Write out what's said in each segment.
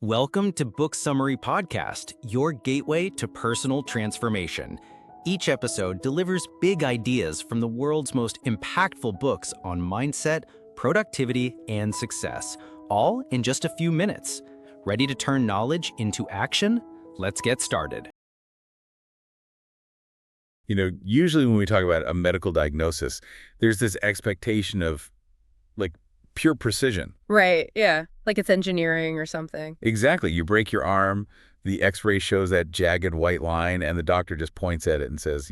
Welcome to Book Summary Podcast, your gateway to personal transformation. Each episode delivers big ideas from the world's most impactful books on mindset, productivity, and success, all in just a few minutes. Ready to turn knowledge into action? Let's get started. Usually when we talk about a medical diagnosis, there's this expectation of, pure precision. Right, yeah. Like it's engineering or something. Exactly. You break your arm, the x-ray shows that jagged white line, and the doctor just points at it and says,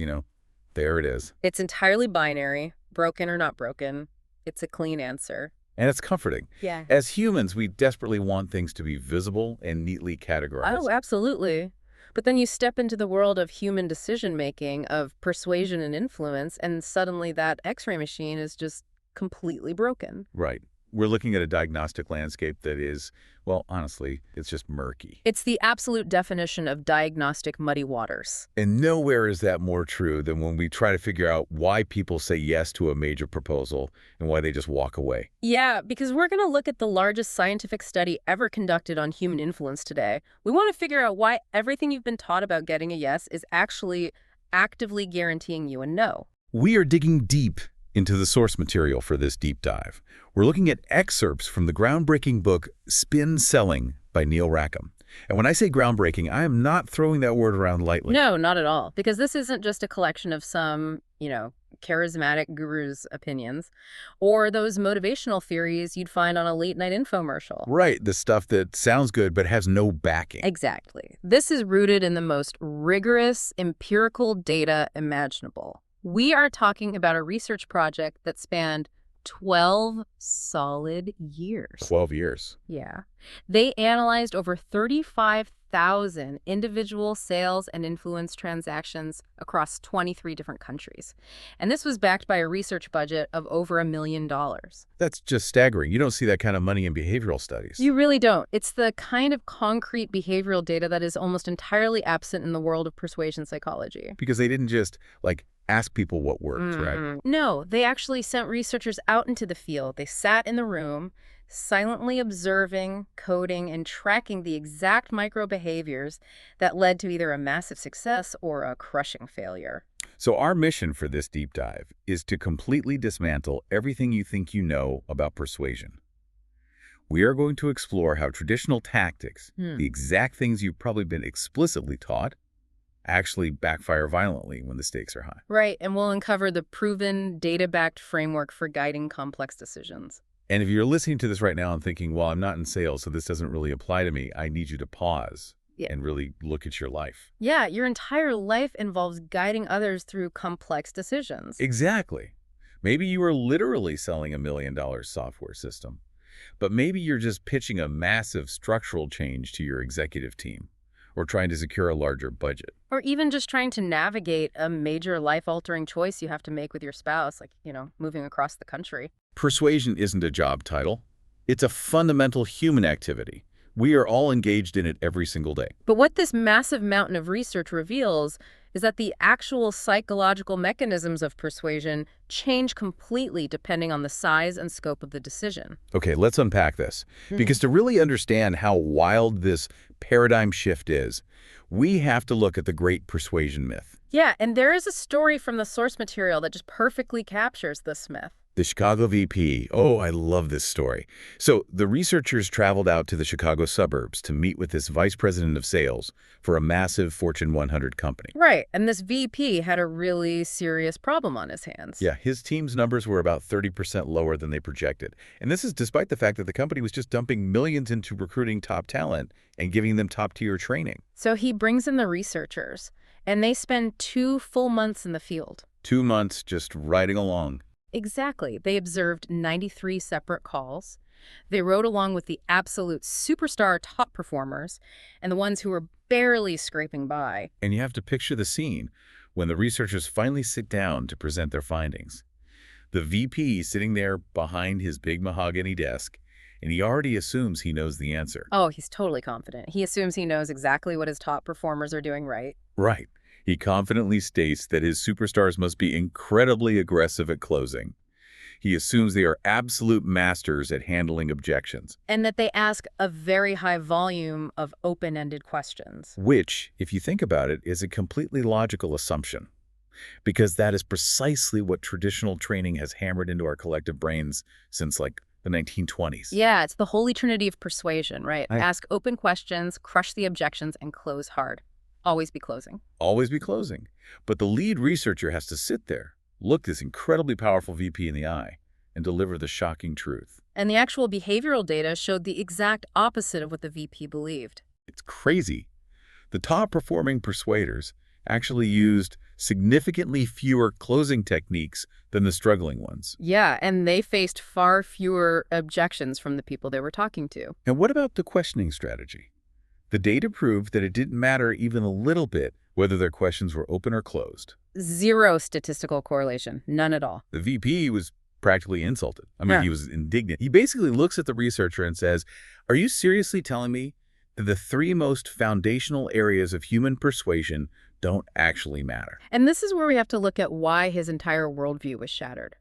there it is. It's entirely binary, broken or not broken. It's a clean answer. And it's comforting. Yeah. As humans, we desperately want things to be visible and neatly categorized. Oh, absolutely. But then you step into the world of human decision-making, of persuasion and influence, and suddenly that x-ray machine is just completely broken. Right. We're looking at a diagnostic landscape that is, well, honestly, it's just murky. It's the absolute definition of diagnostic muddy waters. And nowhere is that more true than when we try to figure out why people say yes to a major proposal and why they just walk away. Yeah, because we're going to look at the largest scientific study ever conducted on human influence today. We want to figure out why everything you've been taught about getting a yes is actually actively guaranteeing you a no. We are digging deep into the source material for this deep dive. We're looking at excerpts from the groundbreaking book Spin Selling by Neil Rackham. And when I say groundbreaking, I am not throwing that word around lightly. No, not at all. Because this isn't just a collection of some, charismatic guru's opinions or those motivational theories you'd find on a late-night infomercial. Right, the stuff that sounds good but has no backing. Exactly. This is rooted in the most rigorous empirical data imaginable. We are talking about a research project that spanned 12 solid years. 12 years. Yeah. They analyzed over 35,000 individual sales and influence transactions across 23 different countries. And this was backed by a research budget of over $1 million. That's just staggering. You don't see that kind of money in behavioral studies. You really don't. It's the kind of concrete behavioral data that is almost entirely absent in the world of persuasion psychology. Because they didn't just, ask people what worked, right? No, they actually sent researchers out into the field. They sat in the room, silently observing, coding, and tracking the exact micro-behaviors that led to either a massive success or a crushing failure. So our mission for this deep dive is to completely dismantle everything you think you know about persuasion. We are going to explore how traditional tactics, the exact things you've probably been explicitly taught, actually backfire violently when the stakes are high. Right, and we'll uncover the proven, data-backed framework for guiding complex decisions. And if you're listening to this right now and thinking, well, I'm not in sales, so this doesn't really apply to me, I need you to pause and really look at your life. Yeah, your entire life involves guiding others through complex decisions. Exactly. Maybe you are literally selling $1 million software system, but maybe you're just pitching a massive structural change to your executive team, or trying to secure a larger budget. Or even just trying to navigate a major life-altering choice you have to make with your spouse, like, moving across the country. Persuasion isn't a job title. It's a fundamental human activity. We are all engaged in it every single day. But what this massive mountain of research reveals is that the actual psychological mechanisms of persuasion change completely depending on the size and scope of the decision. Okay, let's unpack this. Because to really understand how wild this paradigm shift is, we have to look at the great persuasion myth. Yeah, and there is a story from the source material that just perfectly captures this myth. The Chicago VP. Oh, I love this story. So the researchers traveled out to the Chicago suburbs to meet with this vice president of sales for a massive Fortune 100 company. Right, and this VP had a really serious problem on his hands. Yeah, his team's numbers were about 30% lower than they projected. And this is despite the fact that the company was just dumping millions into recruiting top talent and giving them top-tier training. So he brings in the researchers, and they spend 2 full months in the field. 2 months just riding along. Exactly. They observed 93 separate calls. They rode along with the absolute superstar top performers and the ones who were barely scraping by. And you have to picture the scene when the researchers finally sit down to present their findings. The VP sitting there behind his big mahogany desk, and he already assumes he knows the answer. Oh, he's totally confident. He assumes he knows exactly what his top performers are doing right. Right. He confidently states that his superstars must be incredibly aggressive at closing. He assumes they are absolute masters at handling objections. And that they ask a very high volume of open-ended questions. Which, if you think about it, is a completely logical assumption. Because that is precisely what traditional training has hammered into our collective brains since, like, the 1920s. Yeah, it's the holy trinity of persuasion, right? Ask open questions, crush the objections, and close hard. Always be closing. Always be closing. But the lead researcher has to sit there, look this incredibly powerful VP in the eye, and deliver the shocking truth. And the actual behavioral data showed the exact opposite of what the VP believed. It's crazy. The top-performing persuaders actually used significantly fewer closing techniques than the struggling ones. Yeah, and they faced far fewer objections from the people they were talking to. And what about the questioning strategy? The data proved that it didn't matter even a little bit whether their questions were open or closed. Zero statistical correlation. None at all. The VP was practically insulted. I mean, he was indignant. He basically looks at the researcher and says, "Are you seriously telling me that the three most foundational areas of human persuasion don't actually matter?" And this is where we have to look at why his entire worldview was shattered.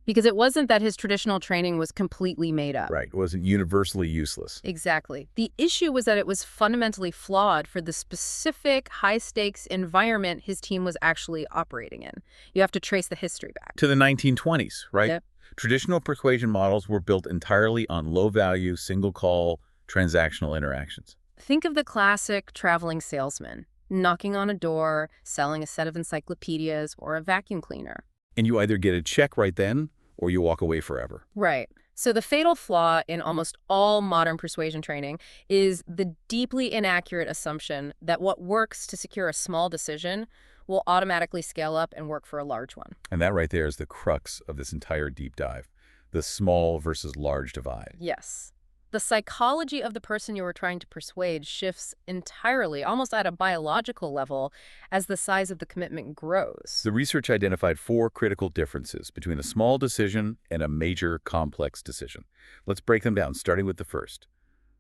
Because it wasn't that his traditional training was completely made up. Right. It wasn't universally useless. Exactly. The issue was that it was fundamentally flawed for the specific high-stakes environment his team was actually operating in. You have to trace the history back. To the 1920s, right? Yep. Traditional persuasion models were built entirely on low-value, single-call, transactional interactions. Think of the classic traveling salesman, knocking on a door, selling a set of encyclopedias or a vacuum cleaner. And you either get a check right then, or you walk away forever. Right. So the fatal flaw in almost all modern persuasion training is the deeply inaccurate assumption that what works to secure a small decision will automatically scale up and work for a large one. And that right there is the crux of this entire deep dive, the small versus large divide. Yes. The psychology of the person you were trying to persuade shifts entirely, almost at a biological level, as the size of the commitment grows. The research identified 4 critical differences between a small decision and a major complex decision. Let's break them down, starting with the first,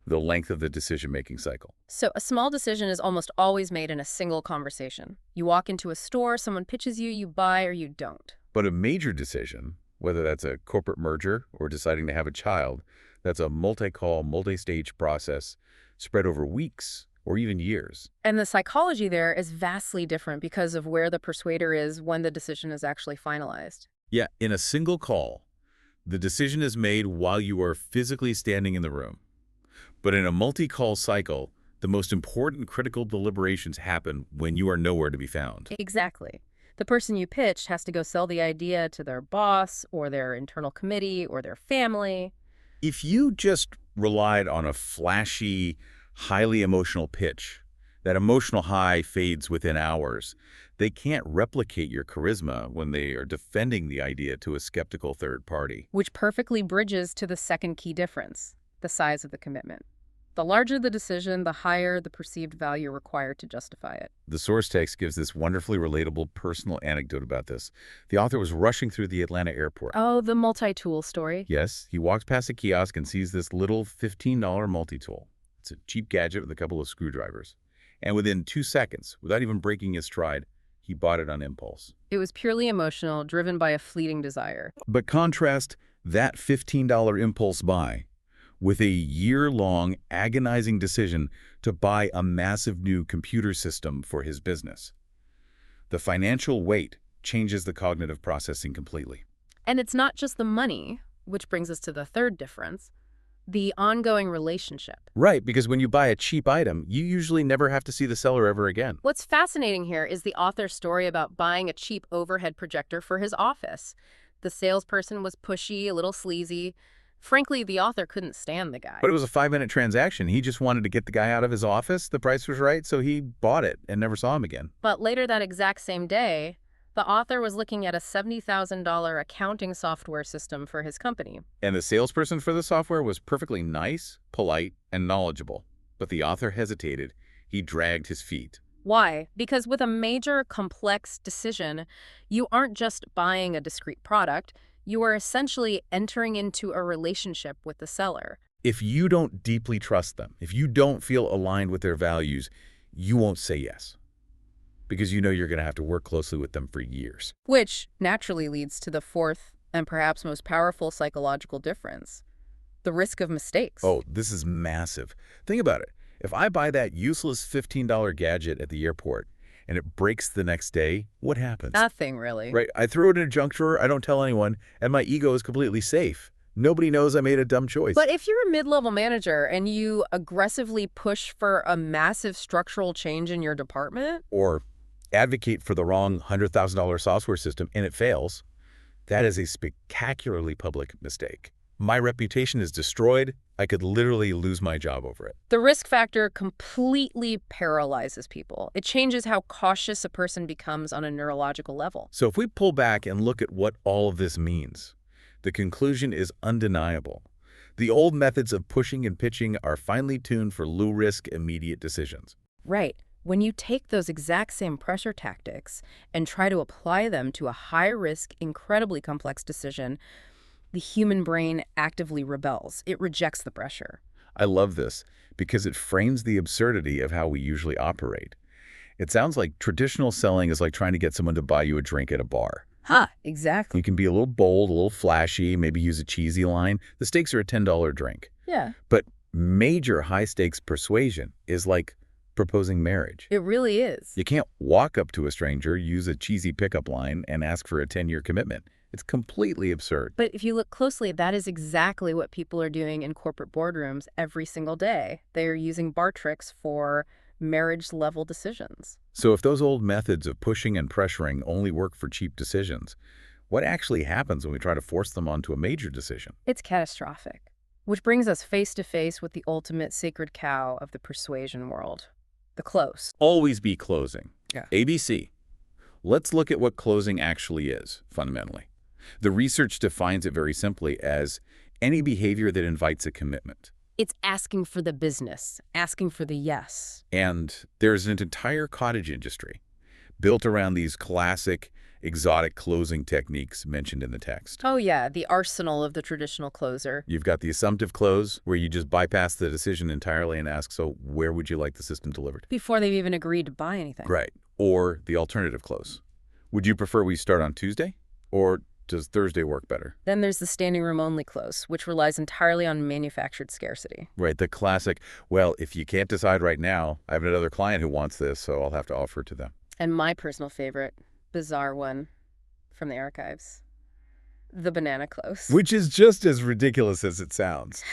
the length of the decision-making cycle. So a small decision is almost always made in a single conversation. You walk into a store, someone pitches you, you buy or you don't. But a major decision, whether that's a corporate merger or deciding to have a child, that's a multi-call, multi-stage process spread over weeks or even years. And the psychology there is vastly different because of where the persuader is when the decision is actually finalized. Yeah, in a single call, the decision is made while you are physically standing in the room. But in a multi-call cycle, the most important critical deliberations happen when you are nowhere to be found. Exactly. The person you pitched has to go sell the idea to their boss or their internal committee or their family. If you just relied on a flashy, highly emotional pitch, that emotional high fades within hours. They can't replicate your charisma when they are defending the idea to a skeptical third party. Which perfectly bridges to the second key difference, the size of the commitment. The larger the decision, the higher the perceived value required to justify it. The source text gives this wonderfully relatable personal anecdote about this. The author was rushing through the Atlanta airport. Oh, the multi-tool story? Yes, he walks past a kiosk and sees this little $15 multi-tool. It's a cheap gadget with a couple of screwdrivers. And within 2 seconds, without even breaking his stride, he bought it on impulse. It was purely emotional, driven by a fleeting desire. But contrast that $15 impulse buy with a year-long agonizing decision to buy a massive new computer system for his business. The financial weight changes the cognitive processing completely. And it's not just the money, which brings us to the third difference, the ongoing relationship. Right, because when you buy a cheap item, you usually never have to see the seller ever again. What's fascinating here is the author's story about buying a cheap overhead projector for his office. The salesperson was pushy, a little sleazy. Frankly, the author couldn't stand the guy. But it was a 5-minute transaction. He just wanted to get the guy out of his office. The price was right, so he bought it and never saw him again. But later that exact same day, the author was looking at a $70,000 accounting software system for his company. And the salesperson for the software was perfectly nice, polite, and knowledgeable. But the author hesitated. He dragged his feet. Why? Because with a major, complex decision, you aren't just buying a discrete product. You are essentially entering into a relationship with the seller. If you don't deeply trust them, if you don't feel aligned with their values, you won't say yes. Because you know you're going to have to work closely with them for years. Which naturally leads to the fourth and perhaps most powerful psychological difference: the risk of mistakes. Oh, this is massive. Think about it. If I buy that useless $15 gadget at the airport and it breaks the next day, what happens? Nothing, really. Right? I throw it in a junk drawer, I don't tell anyone, and my ego is completely safe. Nobody knows I made a dumb choice. But if you're a mid-level manager and you aggressively push for a massive structural change in your department, or advocate for the wrong $100,000 software system and it fails, that is a spectacularly public mistake. My reputation is destroyed. I could literally lose my job over it. the risk factor completely paralyzes people. It changes how cautious a person becomes on a neurological level. So if we pull back and look at what all of this means, the conclusion is undeniable. The old methods of pushing and pitching are finely tuned for low-risk, immediate decisions. Right. When you take those exact same pressure tactics and try to apply them to a high-risk, incredibly complex decision, the human brain actively rebels. It rejects the pressure. I love this because it frames the absurdity of how we usually operate. It sounds like traditional selling is like trying to get someone to buy you a drink at a bar. Exactly. You can be a little bold, a little flashy, maybe use a cheesy line. The stakes are a $10 drink. Yeah. But major high-stakes persuasion is like proposing marriage. It really is. You can't walk up to a stranger, use a cheesy pickup line, and ask for a 10-year commitment. It's completely absurd. But if you look closely, that is exactly what people are doing in corporate boardrooms every single day. They are using bar tricks for marriage-level decisions. So if those old methods of pushing and pressuring only work for cheap decisions, what actually happens when we try to force them onto a major decision? It's catastrophic. Which brings us face to face with the ultimate sacred cow of the persuasion world: the close. Always be closing. Yeah. ABC. Let's look at what closing actually is, fundamentally. The research defines it very simply as any behavior that invites a commitment. It's asking for the business, asking for the yes. And there's an entire cottage industry built around these classic, exotic closing techniques mentioned in the text. Oh yeah, the arsenal of the traditional closer. You've got the assumptive close, where you just bypass the decision entirely and ask, so where would you like the system delivered? Before they've even agreed to buy anything. Right. Or the alternative close. Would you prefer we start on Tuesday? Or does Thursday work better? Then there's the standing room only close, which relies entirely on manufactured scarcity. Right, the classic, well, if you can't decide right now, I have another client who wants this, so I'll have to offer it to them. And my personal favorite, bizarre one from the archives: the banana close. Which is just as ridiculous as it sounds.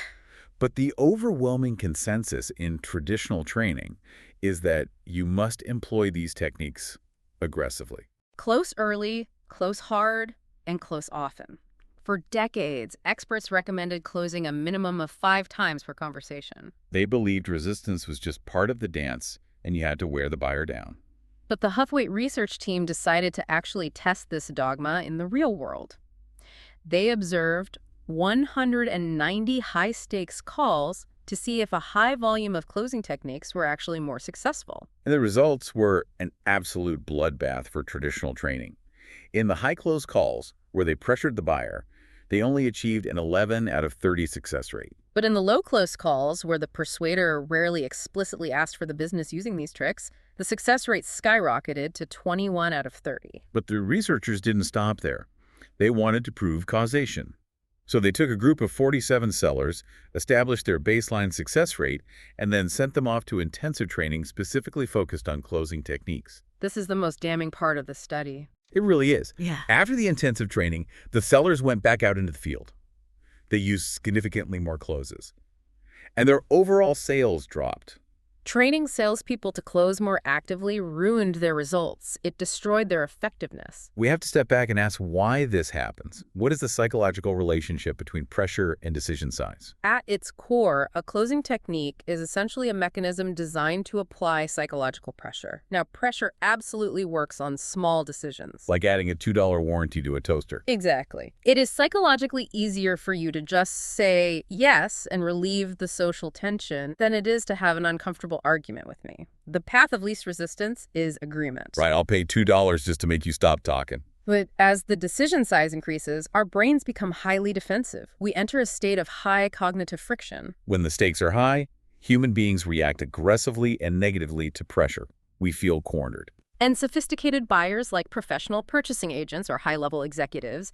But the overwhelming consensus in traditional training is that you must employ these techniques aggressively. Close early, close hard, and close often. For decades, experts recommended closing a minimum of 5 times per conversation. They believed resistance was just part of the dance and you had to wear the buyer down. But the Huthwaite research team decided to actually test this dogma in the real world. They observed 190 high-stakes calls to see if a high volume of closing techniques were actually more successful. And the results were an absolute bloodbath for traditional training. In the high-close calls, where they pressured the buyer, they only achieved an 11 out of 30 success rate. But in the low-close calls, where the persuader rarely explicitly asked for the business using these tricks, the success rate skyrocketed to 21 out of 30. But the researchers didn't stop there. They wanted to prove causation. So they took a group of 47 sellers, established their baseline success rate, and then sent them off to intensive training specifically focused on closing techniques. This is the most damning part of the study. It really is. Yeah. After the intensive training, the sellers went back out into the field. They used significantly more closes. And their overall sales dropped. Training salespeople to close more actively ruined their results. It destroyed their effectiveness. We have to step back and ask why this happens. What is the psychological relationship between pressure and decision size? At its core, a closing technique is essentially a mechanism designed to apply psychological pressure. Now, pressure absolutely works on small decisions. Like adding a $2 warranty to a toaster. Exactly. It is psychologically easier for you to just say yes and relieve the social tension than it is to have an uncomfortable argument with me. The path of least resistance is agreement. Right, I'll pay $2 just to make you stop talking. But as the decision size increases, our brains become highly defensive. We enter a state of high cognitive friction. When the stakes are high, human beings react aggressively and negatively to pressure. We feel cornered. And sophisticated buyers like professional purchasing agents or high-level executives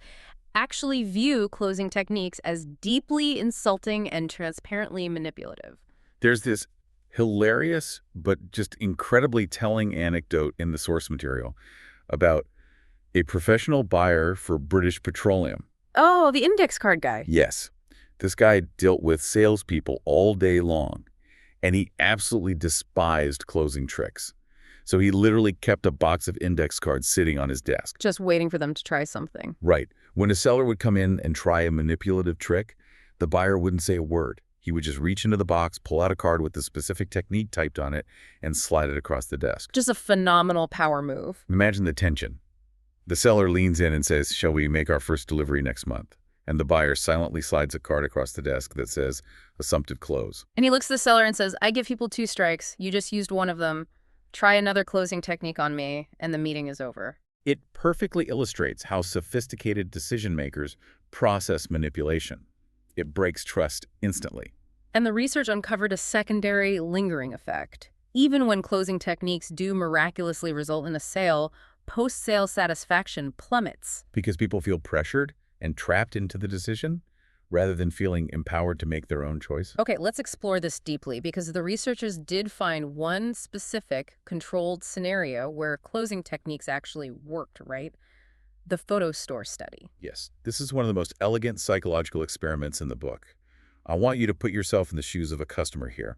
actually view closing techniques as deeply insulting and transparently manipulative. There's this hilarious but just incredibly telling anecdote in the source material about a professional buyer for British Petroleum. Oh, the index card guy. Yes, this guy dealt with salespeople all day long, and he absolutely despised closing tricks. So he literally kept a box of index cards sitting on his desk. Just waiting for them to try something. Right. When a seller would come in and try a manipulative trick, the buyer wouldn't say a word. He would just reach into the box, pull out a card with the specific technique typed on it, and slide it across the desk. Just a phenomenal power move. Imagine the tension. The seller leans in and says, "Shall we make our first delivery next month?" And the buyer silently slides a card across the desk that says, "Assumptive close." And he looks at the seller and says, "I give people 2 strikes. You just used one of them. Try another closing technique on me, and the meeting is over." It perfectly illustrates how sophisticated decision-makers process manipulation. It breaks trust instantly. And the research uncovered a secondary, lingering effect. Even when closing techniques do miraculously result in a sale, post-sale satisfaction plummets. Because people feel pressured and trapped into the decision, rather than feeling empowered to make their own choice. Okay, let's explore this deeply, because the researchers did find one specific, controlled scenario where closing techniques actually worked, right? The photo store study. Yes, this is one of the most elegant psychological experiments in the book. I want you to put yourself in the shoes of a customer here.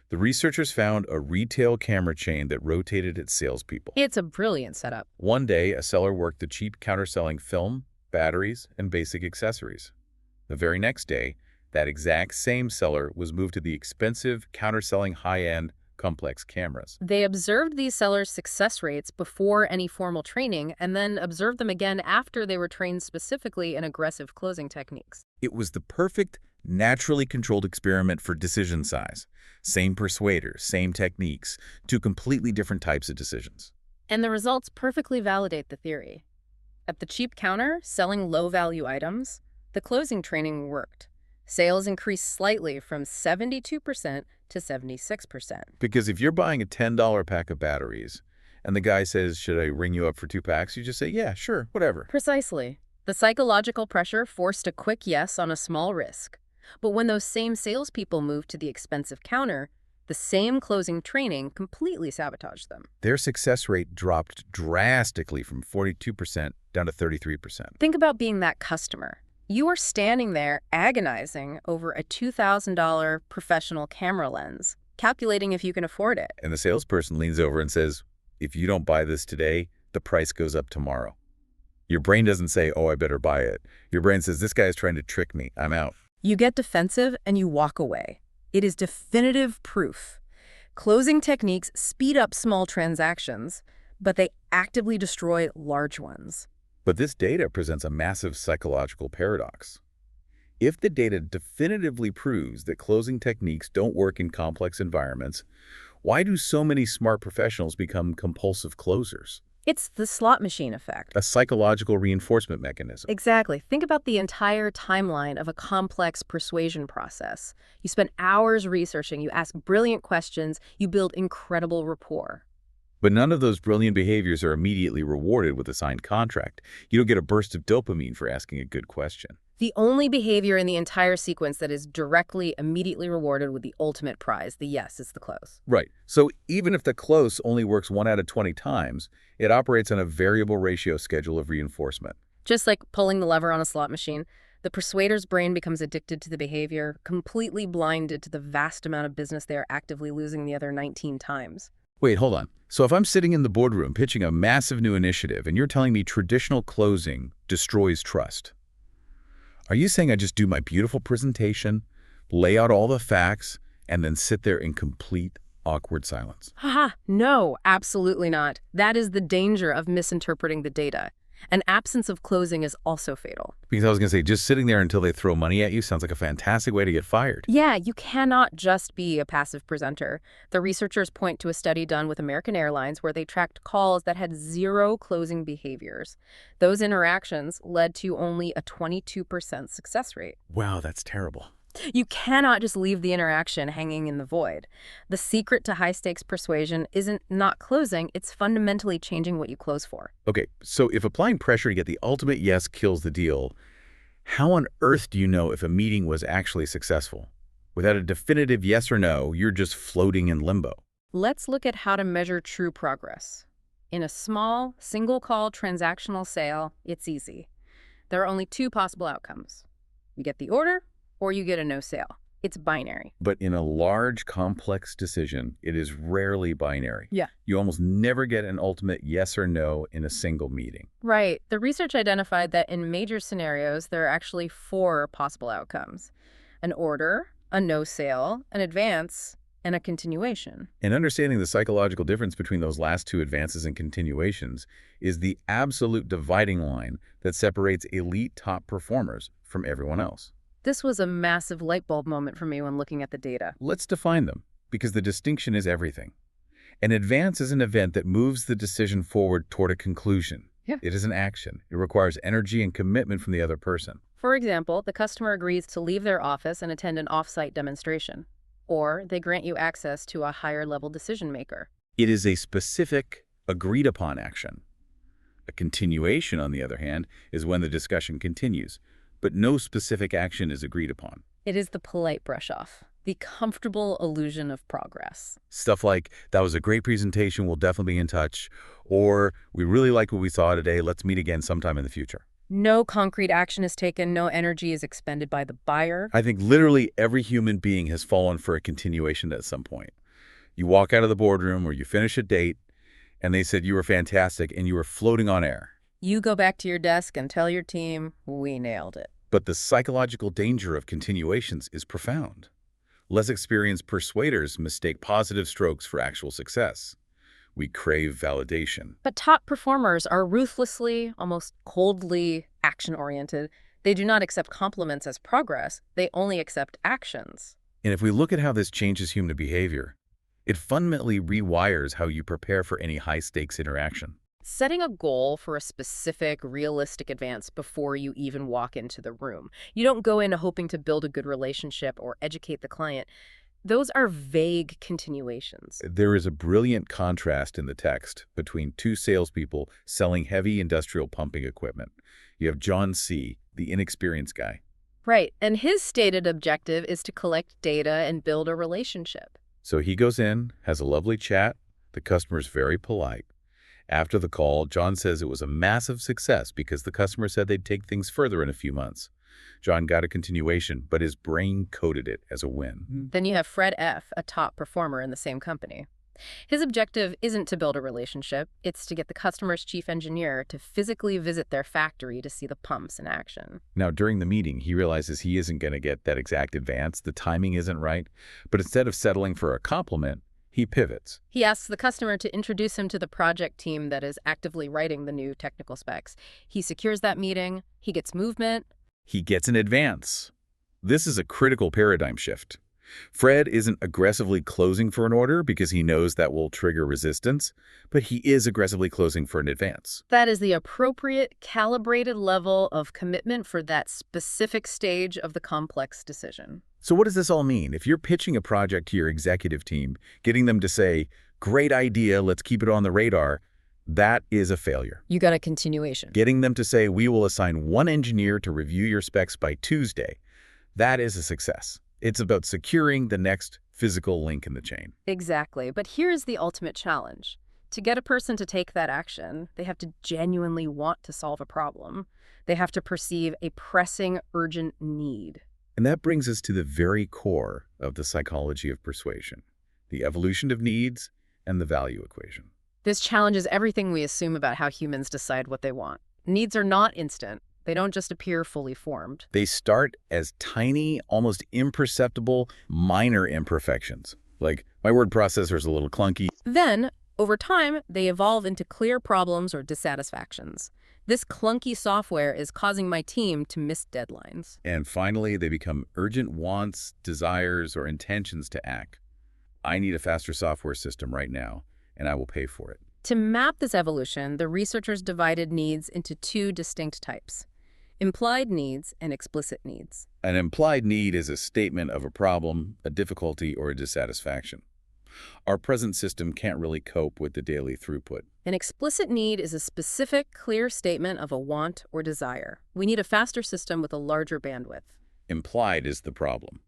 The researchers found a retail camera chain that rotated its salespeople. It's a brilliant setup. One day, a seller worked the cheap counter-selling film, batteries, and basic accessories. The very next day, that exact same seller was moved to the expensive, counter-selling high-end, complex cameras. They observed these sellers' success rates before any formal training and then observed them again after they were trained specifically in aggressive closing techniques. It was the perfect, naturally controlled experiment for decision size. Same persuaders, same techniques, 2 completely different types of decisions. And the results perfectly validate the theory. At the cheap counter, selling low-value items, the closing training worked. Sales increased slightly from 72% to 76%. Because if you're buying a $10 pack of batteries and the guy says, "Should I ring you up for 2 packs?" you just say, "Yeah, sure, whatever." Precisely. The psychological pressure forced a quick yes on a small risk. But when those same salespeople moved to the expensive counter, the same closing training completely sabotaged them. Their success rate dropped drastically from 42% down to 33%. Think about being that customer. You are standing there agonizing over a $2,000 professional camera lens, calculating if you can afford it. And the salesperson leans over and says, "If you don't buy this today, the price goes up tomorrow." Your brain doesn't say, "Oh, I better buy it." Your brain says, "This guy is trying to trick me. I'm out." You get defensive and you walk away. It is definitive proof. Closing techniques speed up small transactions, but they actively destroy large ones. But this data presents a massive psychological paradox. If the data definitively proves that closing techniques don't work in complex environments, why do so many smart professionals become compulsive closers? It's the slot machine effect. A psychological reinforcement mechanism. Exactly. Think about the entire timeline of a complex persuasion process. You spend hours researching, you ask brilliant questions, you build incredible rapport. But none of those brilliant behaviors are immediately rewarded with a signed contract. You don't get a burst of dopamine for asking a good question. The only behavior in the entire sequence that is directly, immediately rewarded with the ultimate prize, the yes, is the close. Right. So even if the close only works 1 out of 20 times, it operates on a variable ratio schedule of reinforcement. Just like pulling the lever on a slot machine, the persuader's brain becomes addicted to the behavior, completely blinded to the vast amount of business they are actively losing the other 19 times. Wait, hold on. So if I'm sitting in the boardroom pitching a massive new initiative and you're telling me traditional closing destroys trust, are you saying I just do my beautiful presentation, lay out all the facts, and then sit there in complete, awkward silence? Haha, no, absolutely not. That is the danger of misinterpreting the data. An absence of closing is also fatal. Because I was going to say, just sitting there until they throw money at you sounds like a fantastic way to get fired. Yeah, you cannot just be a passive presenter. The researchers point to a study done with American Airlines where they tracked calls that had 0 closing behaviors. Those interactions led to only a 22% success rate. Wow, that's terrible. You cannot just leave the interaction hanging in the void. The secret to high-stakes persuasion isn't not closing, it's fundamentally changing what you close for. Okay, so if applying pressure to get the ultimate yes kills the deal, how on earth do you know if a meeting was actually successful? Without a definitive yes or no, you're just floating in limbo. Let's look at how to measure true progress. In a small, single-call transactional sale, it's easy. There are only two possible outcomes. You get the order, or you get a no sale. It's binary. But in a large, complex decision, it is rarely binary. Yeah. You almost never get an ultimate yes or no in a single meeting. Right. The research identified that in major scenarios, there are actually 4 possible outcomes. An order, a no sale, an advance, and a continuation. And understanding the psychological difference between those last 2 advances and continuations is the absolute dividing line that separates elite top performers from everyone else. This was a massive light bulb moment for me when looking at the data. Let's define them, because the distinction is everything. An advance is an event that moves the decision forward toward a conclusion. Yeah. It is an action. It requires energy and commitment from the other person. For example, the customer agrees to leave their office and attend an off-site demonstration, or they grant you access to a higher-level decision maker. It is a specific, agreed-upon action. A continuation, on the other hand, is when the discussion continues, but no specific action is agreed upon. It is the polite brush-off, the comfortable illusion of progress. Stuff like, that was a great presentation, we'll definitely be in touch, or we really liked what we saw today, let's meet again sometime in the future. No concrete action is taken, no energy is expended by the buyer. I think literally every human being has fallen for a continuation at some point. You walk out of the boardroom or you finish a date, and they said you were fantastic and you were floating on air. You go back to your desk and tell your team, we nailed it. But the psychological danger of continuations is profound. Less experienced persuaders mistake positive strokes for actual success. We crave validation. But top performers are ruthlessly, almost coldly action-oriented. They do not accept compliments as progress. They only accept actions. And if we look at how this changes human behavior, it fundamentally rewires how you prepare for any high-stakes interaction. Setting a goal for a specific, realistic advance before you even walk into the room. You don't go in hoping to build a good relationship or educate the client. Those are vague continuations. There is a brilliant contrast in the text between 2 salespeople selling heavy industrial pumping equipment. You have John C., the inexperienced guy. Right, and his stated objective is to collect data and build a relationship. So he goes in, has a lovely chat. The customer's very polite. After the call, John says it was a massive success because the customer said they'd take things further in a few months. John got a continuation, but his brain coded it as a win. Then you have Fred F., a top performer in the same company. His objective isn't to build a relationship, it's to get the customer's chief engineer to physically visit their factory to see the pumps in action. Now, during the meeting, he realizes he isn't going to get that exact advance, the timing isn't right, but instead of settling for a compliment, he pivots. He asks the customer to introduce him to the project team that is actively writing the new technical specs. He secures that meeting, he gets movement. He gets an advance. This is a critical paradigm shift. Fred isn't aggressively closing for an order because he knows that will trigger resistance, but he is aggressively closing for an advance. That is the appropriate, calibrated level of commitment for that specific stage of the complex decision. So what does this all mean? If you're pitching a project to your executive team, getting them to say, great idea, let's keep it on the radar, that is a failure. You got a continuation. Getting them to say, we will assign 1 engineer to review your specs by Tuesday, that is a success. It's about securing the next physical link in the chain. Exactly. But here's the ultimate challenge. To get a person to take that action, they have to genuinely want to solve a problem. They have to perceive a pressing, urgent need. And that brings us to the very core of the psychology of persuasion, the evolution of needs and the value equation. This challenges everything we assume about how humans decide what they want. Needs are not instant. They don't just appear fully formed. They start as tiny, almost imperceptible, minor imperfections. Like, my word processor is a little clunky. Then, over time, they evolve into clear problems or dissatisfactions. This clunky software is causing my team to miss deadlines. And finally, they become urgent wants, desires, or intentions to act. I need a faster software system right now, and I will pay for it. To map this evolution, the researchers divided needs into 2 distinct types. Implied needs and explicit needs. An implied need is a statement of a problem, a difficulty, or a dissatisfaction. Our present system can't really cope with the daily throughput. An explicit need is a specific, clear statement of a want or desire. We need a faster system with a larger bandwidth. Implied is the problem.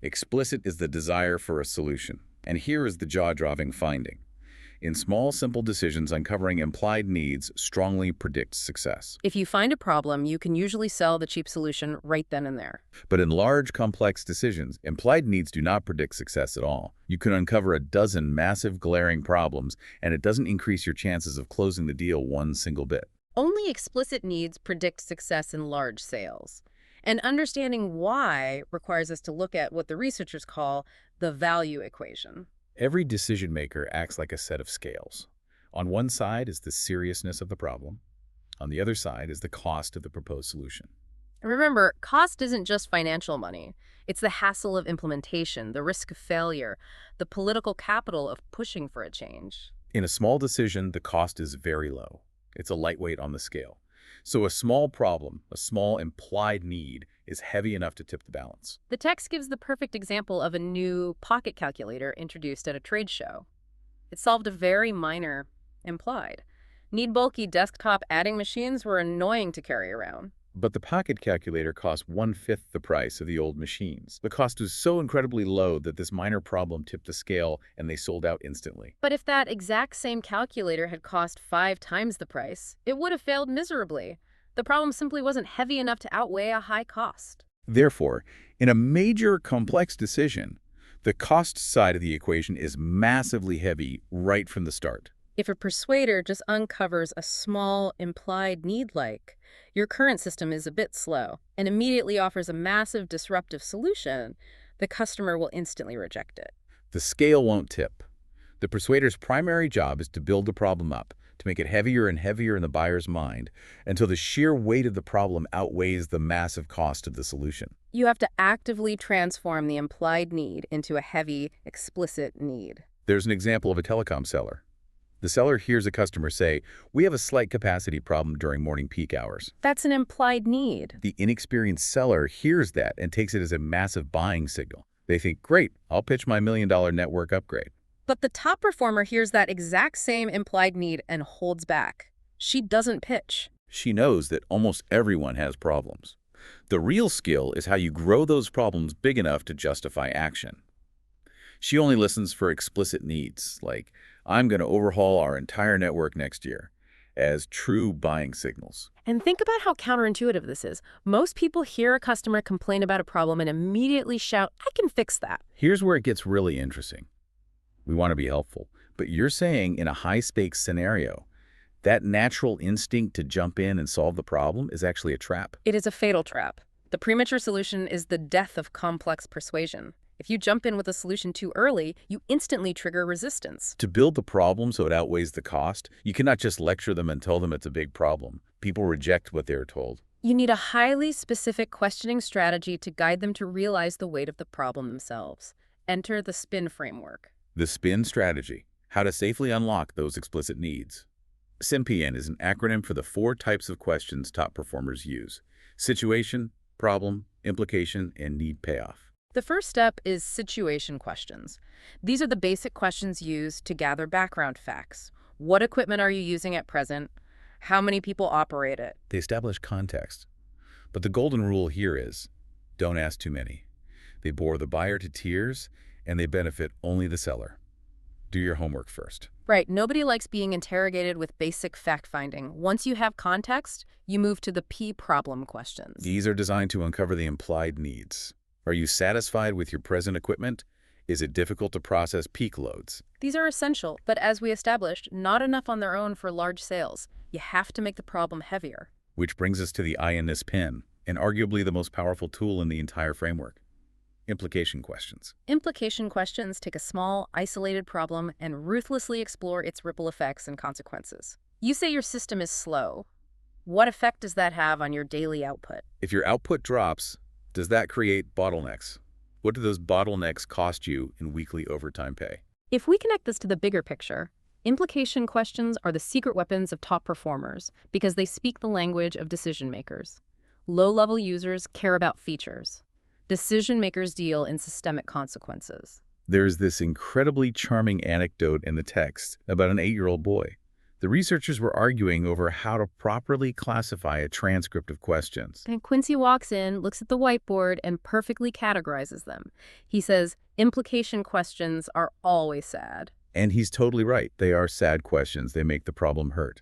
Explicit is the desire for a solution. And here is the jaw-dropping finding. In small, simple decisions, uncovering implied needs strongly predicts success. If you find a problem, you can usually sell the cheap solution right then and there. But in large, complex decisions, implied needs do not predict success at all. You can uncover a dozen massive, glaring problems, and it doesn't increase your chances of closing the deal one single bit. Only explicit needs predict success in large sales. And understanding why requires us to look at what the researchers call the value equation. Every decision maker acts like a set of scales. On one side is the seriousness of the problem. On the other side is the cost of the proposed solution. And remember, cost isn't just financial money. It's the hassle of implementation, the risk of failure, the political capital of pushing for a change. In a small decision, the cost is very low. It's a lightweight on the scale. So a small problem, a small implied need, is heavy enough to tip the balance. The text gives the perfect example of a new pocket calculator introduced at a trade show. It solved a very minor implied. Need bulky desktop adding machines were annoying to carry around. But the pocket calculator cost 1/5 the price of the old machines. The cost was so incredibly low that this minor problem tipped the scale and they sold out instantly. But if that exact same calculator had cost 5 times the price, it would have failed miserably. The problem simply wasn't heavy enough to outweigh a high cost. Therefore, in a major complex decision, the cost side of the equation is massively heavy right from the start. If a persuader just uncovers a small implied need like, your current system is a bit slow and immediately offers a massive disruptive solution, the customer will instantly reject it. The scale won't tip. The persuader's primary job is to build the problem up, to make it heavier and heavier in the buyer's mind until the sheer weight of the problem outweighs the massive cost of the solution. You have to actively transform the implied need into a heavy, explicit need. There's an example of a telecom seller. The seller hears a customer say, "We have a slight capacity problem during morning peak hours." That's an implied need. The inexperienced seller hears that and takes it as a massive buying signal. They think, "Great, I'll pitch my $1 million network upgrade." But the top performer hears that exact same implied need and holds back. She doesn't pitch. She knows that almost everyone has problems. The real skill is how you grow those problems big enough to justify action. She only listens for explicit needs, like, "I'm going to overhaul our entire network next year," as true buying signals. And think about how counterintuitive this is. Most people hear a customer complain about a problem and immediately shout, "I can fix that." Here's where it gets really interesting. We want to be helpful, but you're saying in a high-stakes scenario, that natural instinct to jump in and solve the problem is actually a trap. It is a fatal trap. The premature solution is the death of complex persuasion. If you jump in with a solution too early, you instantly trigger resistance. To build the problem so it outweighs the cost, you cannot just lecture them and tell them it's a big problem. People reject what they're told. You need a highly specific questioning strategy to guide them to realize the weight of the problem themselves. Enter the SPIN framework. The SPIN strategy, how to safely unlock those explicit needs. SIMPN is an acronym for the 4 types of questions top performers use: situation, problem, implication, and need-payoff. The first step is situation questions. These are the basic questions used to gather background facts. What equipment are you using at present? How many people operate it? They establish context. But the golden rule here is, don't ask too many. They bore the buyer to tears, and they benefit only the seller. Do your homework first. Right. Nobody likes being interrogated with basic fact-finding. Once you have context, you move to the P-problem questions. These are designed to uncover the implied needs. Are you satisfied with your present equipment? Is it difficult to process peak loads? These are essential, but as we established, not enough on their own for large sales. You have to make the problem heavier. Which brings us to the I in this pen, and arguably the most powerful tool in the entire framework. Implication questions. Implication questions take a small, isolated problem and ruthlessly explore its ripple effects and consequences. You say your system is slow. What effect does that have on your daily output? If your output drops, does that create bottlenecks? What do those bottlenecks cost you in weekly overtime pay? If we connect this to the bigger picture, implication questions are the secret weapons of top performers because they speak the language of decision makers. Low-level users care about features. Decision makers deal in systemic consequences. There's this incredibly charming anecdote in the text about an 8-year-old boy. The researchers were arguing over how to properly classify a transcript of questions. And Quincy walks in, looks at the whiteboard, and perfectly categorizes them. He says, implication questions are always sad. And he's totally right. They are sad questions. They make the problem hurt.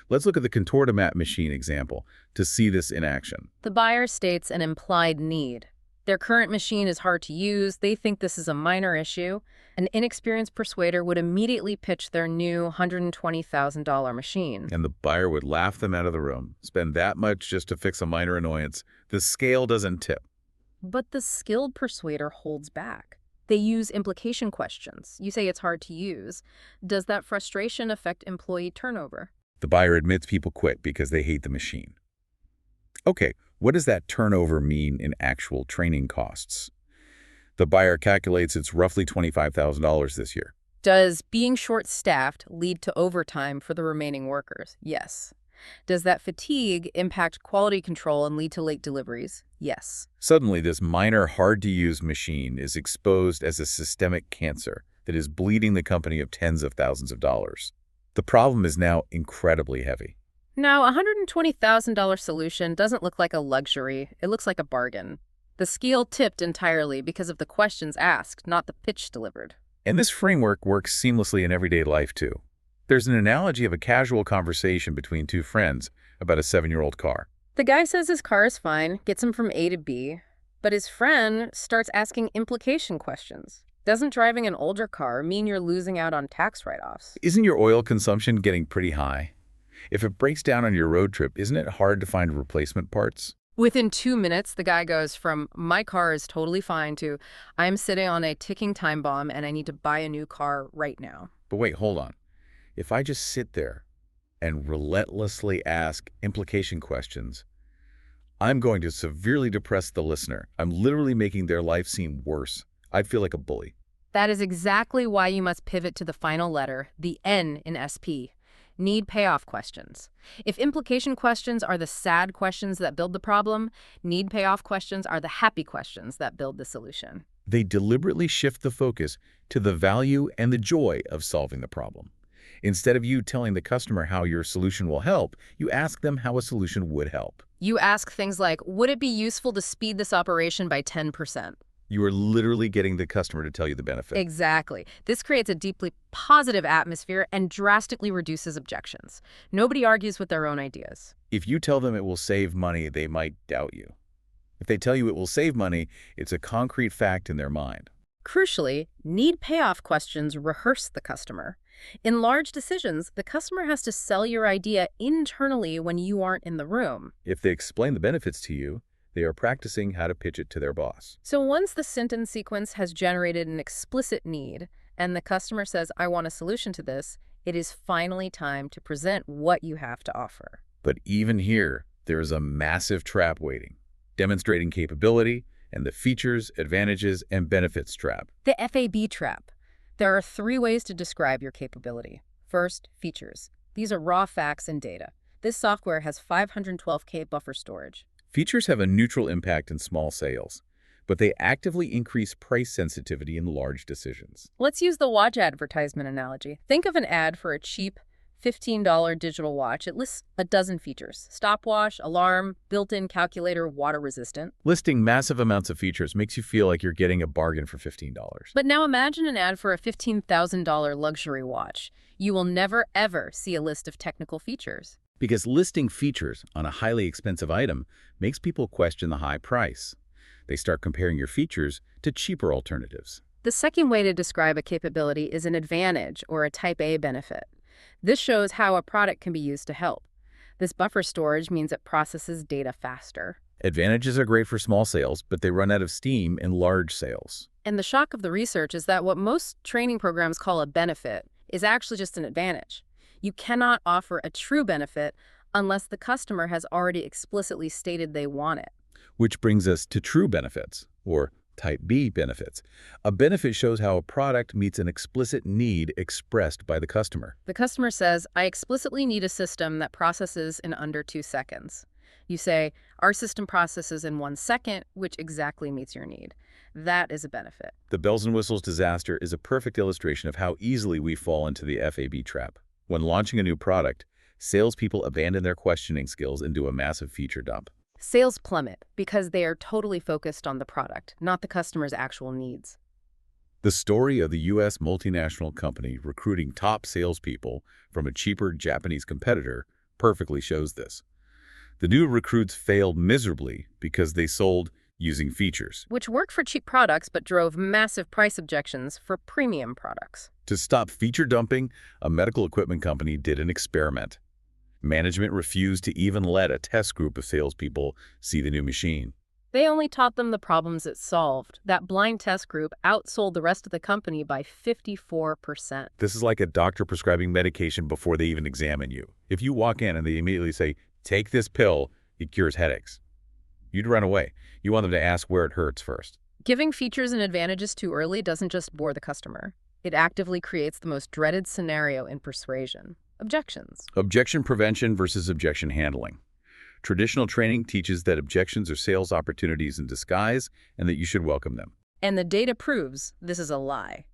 Let's look at the contortomat machine example to see this in action. The buyer states an implied need. Their current machine is hard to use. They think this is a minor issue. An inexperienced persuader would immediately pitch their new $120,000 machine. And the buyer would laugh them out of the room. Spend that much just to fix a minor annoyance. The scale doesn't tip. But the skilled persuader holds back. They use implication questions. You say it's hard to use. Does that frustration affect employee turnover? The buyer admits people quit because they hate the machine. Okay, what does that turnover mean in actual training costs? The buyer calculates it's roughly $25,000 this year. Does being short-staffed lead to overtime for the remaining workers? Yes. Does that fatigue impact quality control and lead to late deliveries? Yes. Suddenly, this minor, hard-to-use machine is exposed as a systemic cancer that is bleeding the company of tens of thousands of dollars. The problem is now incredibly heavy. Now, a $120,000 solution doesn't look like a luxury. It looks like a bargain. The scale tipped entirely because of the questions asked, not the pitch delivered. And this framework works seamlessly in everyday life, too. There's an analogy of a casual conversation between two friends about a 7-year-old car. The guy says his car is fine, gets him from A to B, but his friend starts asking implication questions. Doesn't driving an older car mean you're losing out on tax write-offs? Isn't your oil consumption getting pretty high? If it breaks down on your road trip, isn't it hard to find replacement parts? Within 2 minutes, the guy goes from, my car is totally fine, to, I'm sitting on a ticking time bomb and I need to buy a new car right now. But wait, hold on. If I just sit there and relentlessly ask implication questions, I'm going to severely depress the listener. I'm literally making their life seem worse. I'd feel like a bully. That is exactly why you must pivot to the final letter, the N in SP. Need-Payoff questions. If implication questions are the sad questions that build the problem, need-payoff questions are the happy questions that build the solution. They deliberately shift the focus to the value and the joy of solving the problem. Instead of you telling the customer how your solution will help, you ask them how a solution would help. You ask things like, would it be useful to speed this operation by 10%? You are literally getting the customer to tell you the benefit. Exactly. This creates a deeply positive atmosphere and drastically reduces objections. Nobody argues with their own ideas. If you tell them it will save money, they might doubt you. If they tell you it will save money, it's a concrete fact in their mind. Crucially, need-payoff questions rehearse the customer. In large decisions, the customer has to sell your idea internally when you aren't in the room. If they explain the benefits to you, they are practicing how to pitch it to their boss. So once the sentence sequence has generated an explicit need, and the customer says, I want a solution to this, it is finally time to present what you have to offer. But even here, there is a massive trap waiting. Demonstrating capability and the features, advantages, and benefits trap. The FAB trap. There are 3 ways to describe your capability. First, features. These are raw facts and data. This software has 512K buffer storage. Features have a neutral impact in small sales, but they actively increase price sensitivity in large decisions. Let's use the watch advertisement analogy. Think of an ad for a cheap $15 digital watch. It lists a dozen features: stopwatch, alarm, built-in calculator, water resistant. Listing massive amounts of features makes you feel like you're getting a bargain for $15. But now imagine an ad for a $15,000 luxury watch. You will never, ever see a list of technical features. Because listing features on a highly expensive item makes people question the high price. They start comparing your features to cheaper alternatives. The second way to describe a capability is an advantage or a type A benefit. This shows how a product can be used to help. This buffer storage means it processes data faster. Advantages are great for small sales, but they run out of steam in large sales. And the shock of the research is that what most training programs call a benefit is actually just an advantage. You cannot offer a true benefit unless the customer has already explicitly stated they want it. Which brings us to true benefits, or Type B benefits. A benefit shows how a product meets an explicit need expressed by the customer. The customer says, I explicitly need a system that processes in under 2 seconds. You say, our system processes in 1 second, which exactly meets your need. That is a benefit. The bells and whistles disaster is a perfect illustration of how easily we fall into the FAB trap. When launching a new product, salespeople abandon their questioning skills and do a massive feature dump. Sales plummet because they are totally focused on the product, not the customer's actual needs. The story of the U.S. multinational company recruiting top salespeople from a cheaper Japanese competitor perfectly shows this. The new recruits failed miserably because they sold using features, Which worked for cheap products but drove massive price objections for premium products. To stop feature dumping, a medical equipment company did an experiment. Management refused to even let a test group of salespeople see the new machine. They only taught them the problems it solved. That blind test group outsold the rest of the company by 54%. This is like a doctor prescribing medication before they even examine you. If you walk in and they immediately say, "Take this pill, it cures headaches," you'd run away. You want them to ask where it hurts first. Giving features and advantages too early doesn't just bore the customer. It actively creates the most dreaded scenario in persuasion: objections. Objection prevention versus objection handling. Traditional training teaches that objections are sales opportunities in disguise and that you should welcome them. And the data proves this is a lie.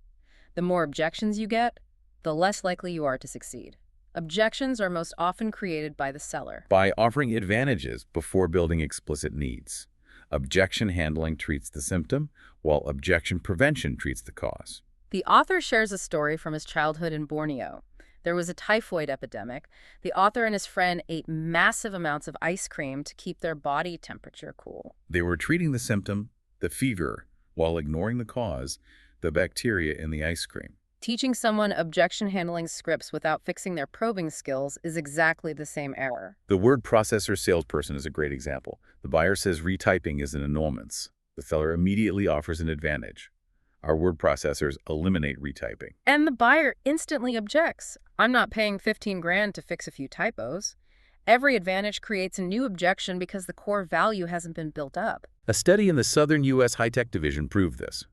The more objections you get, the less likely you are to succeed. Objections are most often created by the seller. By offering advantages before building explicit needs. Objection handling treats the symptom, while objection prevention treats the cause. The author shares a story from his childhood in Borneo. There was a typhoid epidemic. The author and his friend ate massive amounts of ice cream to keep their body temperature cool. They were treating the symptom, the fever, while ignoring the cause, the bacteria in the ice cream. Teaching someone objection handling scripts without fixing their probing skills is exactly the same error. The word processor salesperson is a great example. The buyer says retyping is an annoyance. The seller immediately offers an advantage. Our word processors eliminate retyping. And the buyer instantly objects. I'm not paying 15 grand to fix a few typos. Every advantage creates a new objection because the core value hasn't been built up. A study in the Southern U.S. high-tech division proved this.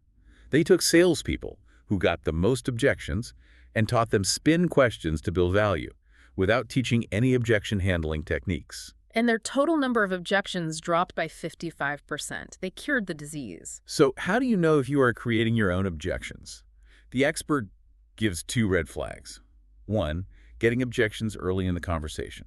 They took salespeople who got the most objections and taught them spin questions to build value without teaching any objection handling techniques. And their total number of objections dropped by 55%. They cured the disease. So how do you know if you are creating your own objections? The expert gives 2 red flags. 1, getting objections early in the conversation.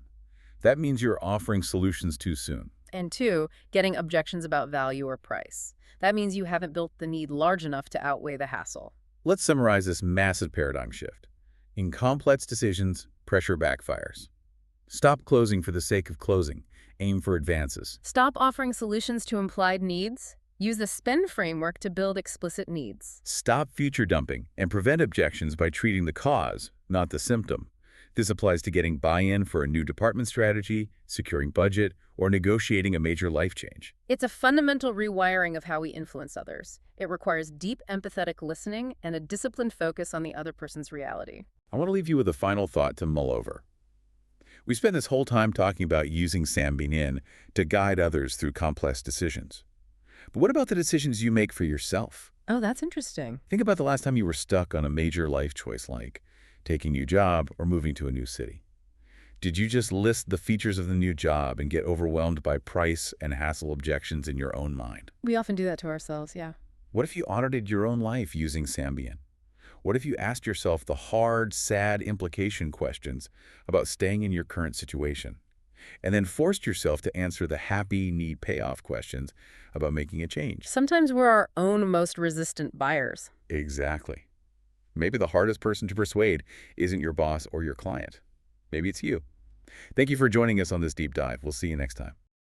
That means you're offering solutions too soon. And 2, getting objections about value or price. That means you haven't built the need large enough to outweigh the hassle. Let's summarize this massive paradigm shift. In complex decisions, pressure backfires. Stop closing for the sake of closing. Aim for advances. Stop offering solutions to implied needs. Use the SPEN framework to build explicit needs. Stop feature dumping and prevent objections by treating the cause, not the symptom. This applies to getting buy-in for a new department strategy, securing budget, or negotiating a major life change. It's a fundamental rewiring of how we influence others. It requires deep empathetic listening and a disciplined focus on the other person's reality. I want to leave you with a final thought to mull over. We spent this whole time talking about using Sambinin to guide others through complex decisions. But what about the decisions you make for yourself? Oh, that's interesting. Think about the last time you were stuck on a major life choice like taking a new job or moving to a new city. Did you just list the features of the new job and get overwhelmed by price and hassle objections in your own mind? We often do that to ourselves, yeah. What if you audited your own life using Sambinin? What if you asked yourself the hard, sad implication questions about staying in your current situation, and then forced yourself to answer the happy need-payoff questions about making a change? Sometimes we're our own most resistant buyers. Exactly. Maybe the hardest person to persuade isn't your boss or your client. Maybe it's you. Thank you for joining us on this deep dive. We'll see you next time.